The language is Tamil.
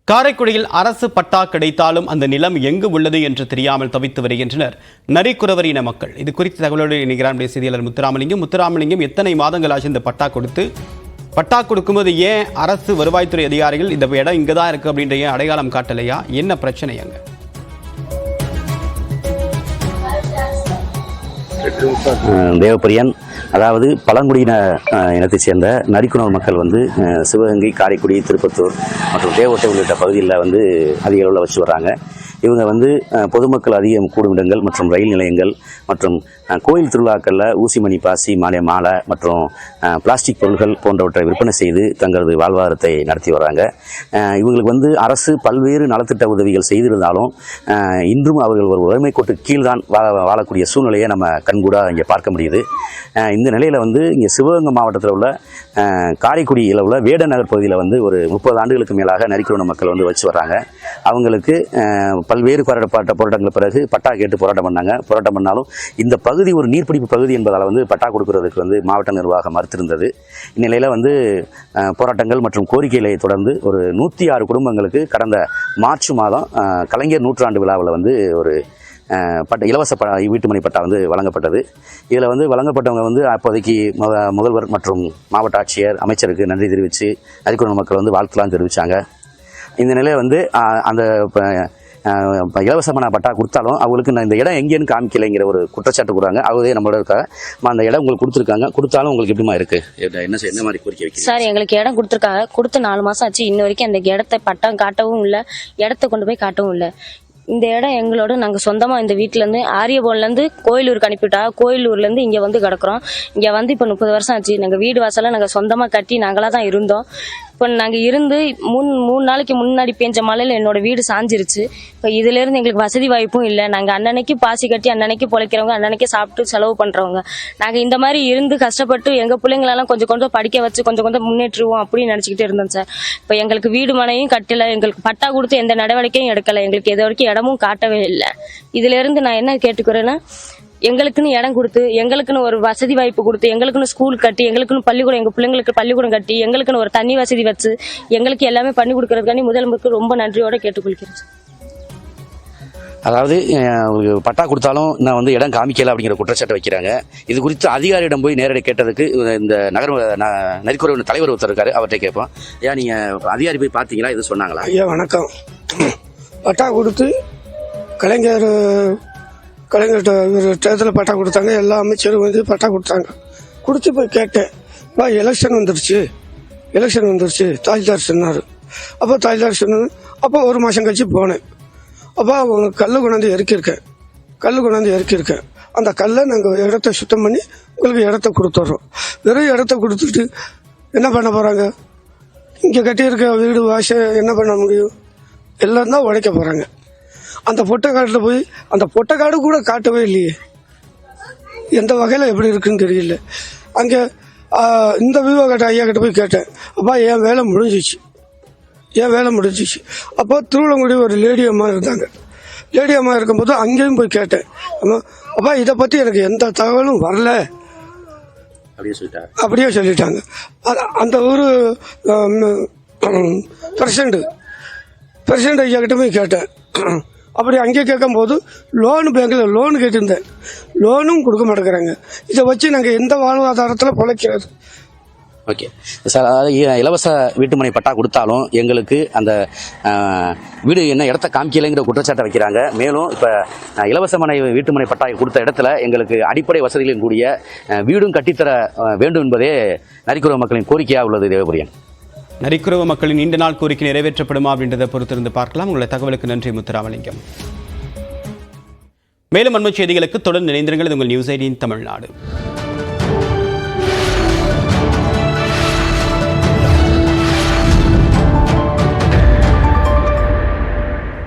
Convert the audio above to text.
காரைக்குடியில் அரசு பட்டா கிடைத்தாலும் அந்த நிலம் எங்கு உள்ளது என்று தெரியாமல் தவித்து வருகின்றனர் நரிக்குறவர் இன மக்கள். இது குறித்த தகவலோடு இணைகிறார் செய்தியாளர் முத்துராமலிங்கம். எத்தனை மாதங்கள் ஆச்சு இந்த பட்டா கொடுக்கும்போது ஏன் அரசு வருவாய்த்துறை அதிகாரிகள் இந்த இடம் இங்கதான் இருக்கு அப்படின்ற ஏன் அடையாளம் காட்டலையா? என்ன பிரச்சனை அங்க? தேவப்பிரியன், அதாவது பழங்குடியின இனத்தைச் சேர்ந்த நரிக்குறவர் மக்கள் சிவகங்கை, காரைக்குடி, திருப்பத்தூர் மற்றும் தேவகோட்டை உள்ளிட்ட பகுதிகளில் அதிக அளவில் வச்சு வர்றாங்க. இவங்க பொதுமக்கள் அதிகம் கூடும் இடங்கள் மற்றும் ரயில் நிலையங்கள் மற்றும் கோயில் திருவிழாக்களில் ஊசிமணி, பாசி, மாலை மற்றும் பிளாஸ்டிக் பொருட்கள் போன்றவற்றை விற்பனை செய்து தங்களது வாழ்வாதாரத்தை நடத்தி வர்றாங்க. இவங்களுக்கு அரசு பல்வேறு நலத்திட்ட உதவிகள் செய்திருந்தாலும் இன்றும் அவர்கள் ஒரு உரிமை கோட்டு கீழ்தான் வாழக்கூடிய சூழ்நிலையை நம்ம கண்கூட இங்கே பார்க்க முடியுது. இந்த நிலையில் இங்கே சிவகங்கை மாவட்டத்தில் உள்ள காரைக்குடியில் உள்ள வேடநகர் பகுதியில் ஒரு 30 ஆண்டுகளுக்கு மேலாக நரிக்குறவர் மக்கள் வச்சு வர்றாங்க. அவங்களுக்கு பல்வேறு போராட்டங்கள் பிறகு பட்டா கேட்டு போராட்டம் பண்ணாலும் இந்த பகுதி ஒரு நீர்பிடிப்பு பகுதி என்பதால் பட்டா கொடுக்கறதுக்கு மாவட்ட நிர்வாகம் மறுத்திருந்தது. இந்நிலையில் போராட்டங்கள் மற்றும் கோரிக்கைகளை தொடர்ந்து ஒரு 106 குடும்பங்களுக்கு கடந்த மார்ச் மாதம் கலைஞர் நூற்றாண்டு விழாவில் ஒரு இலவச வீட்டுமனை பட்டா வழங்கப்பட்டது. இதில் வழங்கப்பட்டவங்க அப்போதைக்கு முதல்வர் மற்றும் மாவட்ட ஆட்சியர், அமைச்சருக்கு நன்றி தெரிவித்து நரிக்குறவர் மக்கள் வாழ்த்துலாம் தெரிவித்தாங்க. இந்த நிலையில் அந்த இலவசமான பட்டா கொடுத்தாலும் அவங்களுக்கு இந்த இடம் எங்கேன்னு காமிக்கலைங்கிற ஒரு குற்றச்சாட்டு கொடுறாங்க. அவரே நம்மளோட இருக்காங்க, அந்த இடம் உங்களுக்கு கொடுத்தாலும் உங்களுக்கு எப்படிமா இருக்கு, என்ன மாதிரி கோரிக்கை வைக்க? சார், எங்களுக்கு இடம் கொடுத்துருக்காங்க, கொடுத்து 4 மாசம் ஆச்சு. இன்ன வரைக்கும் அந்த இடத்தை பட்டம் காட்டவும் இல்லை, இடத்த கொண்டு போய் காட்டவும் இல்லை. இந்த இடம் எங்களோட நாங்கள் சொந்தமாக இந்த வீட்டிலேருந்து ஆரியபோன்லேருந்து கோயிலூருக்கு அனுப்பிவிட்டா, கோயிலூர்லேருந்து இங்கே கிடக்குறோம். இங்கே இப்போ 30 வருஷம் ஆச்சு. நாங்கள் வீடு வாசலாம் நாங்கள் சொந்தமாக கட்டி நாங்களாக தான் இருந்தோம். இப்போ நாங்கள் இருந்து 3 நாளைக்கு முன்னாடி பெஞ்ச மழையில் என்னோட வீடு சாஞ்சிருச்சு. இப்போ இதுலேருந்து எங்களுக்கு வசதி வாய்ப்பும் இல்லை. நாங்கள் அன்னன்னைக்கு பாசி கட்டி அன்னன்னைக்கு பொழைக்கிறவங்க, அன்னன்னைக்கு சாப்பிட்டு செலவு பண்ணுறவங்க. நாங்கள் இந்த மாதிரி இருந்து கஷ்டப்பட்டு எங்கள் பிள்ளைங்களெல்லாம் கொஞ்சம் படிக்க வச்சு கொஞ்சம் முன்னேற்றுவோம் அப்படின்னு நினச்சிக்கிட்டு இருந்தோம் சார். இப்போ எங்களுக்கு வீடு மனையும் கட்டலை, எங்களுக்கு பட்டா கொடுத்து எந்த நடவடிக்கையும் எடுக்கலை, எங்களுக்கு இது வரைக்கும் இடமும் காட்டவே இல்லை. இதுலேருந்து நான் என்ன கேட்டுக்கிறேன்னா, எங்களுக்குன்னு இடம் கொடுத்து, எங்களுக்குன்னு ஒரு வசதி வாய்ப்பு கொடுத்து, எங்களுக்குன்னு ஸ்கூல் கட்டி, எங்களுக்குன்னு பள்ளிக்கூடம், எங்கள் பிள்ளைங்களுக்கு பள்ளிக்கூடம் கட்டி, எங்களுக்குன்னு ஒரு தண்ணி வசதி வச்சு எங்களுக்கு எல்லாமே பண்ணி கொடுக்கறதுக்காண்டி முதலமைச்சருக்கு ரொம்ப நன்றியோட கேட்டுக்கொள்கிறேன். அதாவது பட்டா கொடுத்தாலும் நான் இடம் காமிக்கல அப்படிங்கிற குற்றச்சாட்டு வைக்கிறாங்க. இது குறித்து அதிகாரியிடம் போய் நேரடி கேட்டதுக்கு இந்த நரிக்குறவர் தலைவர் ஒருத்தர் இருக்காரு, அவர்கிட்ட கேட்போம். ஏன் நீங்க அதிகாரி போய் பார்த்தீங்களா, இது சொன்னாங்களா? ஐயா வணக்கம். பட்டா கொடுத்து கலைஞர்கிட்ட பட்டா கொடுத்தாங்க. எல்லா அமைச்சரும் பட்டா கொடுத்தாங்க. கொடுத்து போய் கேட்டேன், எலெக்ஷன் வந்துருச்சு தாசில்தார் சொன்னார். அப்போ தாசில்தார் சொன்னார். அப்போ 1 மாதம் கழிச்சு போனேன். அப்போ அவங்க கல் கொண்டாந்து இறக்கியிருக்கேன். அந்த கல்லை நாங்கள் இடத்த சுத்தம் பண்ணி உங்களுக்கு இடத்த கொடுத்துட்றோம். வெறும் இடத்த கொடுத்துட்டு என்ன பண்ண போகிறாங்க? இங்கே கட்டியிருக்க வீடு வாசல் என்ன பண்ண முடியும்? எல்லாம் தான் உடைக்க போகிறாங்க. அந்த பொட்டைக்காட்டில் போய் அந்த பொட்டைக்காடு கூட காட்டவே இல்லையே. எந்த வகையில் எப்படி இருக்குன்னு தெரியல. அங்கே இந்த விவாகட்ட ஐயா கிட்ட போய் கேட்டேன், அப்பா என் வேலை முடிஞ்சிச்சு. அப்போ திருவிழங்குடி ஒரு லேடி அம்மா இருந்தாங்க. லேடி அம்மா இருக்கும்போது அங்கேயும் போய் கேட்டேன், அப்பா இதை பற்றி எனக்கு எந்த தகவலும் வரல அப்படியே சொல்லிட்டாங்க. அந்த ஊர் பிரசிடண்ட் ஐயா கிட்ட போய் கேட்டேன். அப்படி அங்கே கேட்கும்போது பேங்க்கில் லோன் கேட்டிருந்தேன், லோனும் கொடுக்க மாட்டேங்கிறாங்க. இதை வச்சு நாங்கள் எந்த வாழ்வாதாரத்தில் பிழைக்கிறது? ஓகே சார், அதாவது இலவச வீட்டுமனை பட்டா கொடுத்தாலும் எங்களுக்கு அந்த வீடு என்ன இடத்த காமிக்கலைங்கிற குற்றச்சாட்டை வைக்கிறாங்க. மேலும் இப்போ இலவச வீட்டுமனை பட்டா கொடுத்த இடத்துல எங்களுக்கு அடிப்படை வசதிகளின் கூடிய வீடும் கட்டித்தர வேண்டும் என்பதே நரிக்குறவர் மக்களின் கோரிக்கையாக உள்ளது. தேவபிரியன், நரிக்குறவர் மக்களின் நீண்ட நாள் கோரிக்கை நிறைவேற்றப்படுமா அப்படின்றத பொறுத்திருந்து பார்க்கலாம். உங்களுடைய தகவலுக்கு நன்றி முத்துராமலிங்கம். மேலும் அண்மை செய்திகளுக்கு தொடர்ந்து இணைந்திருங்கள். உங்கள் நியூஸ் 18 தமிழ்நாடு.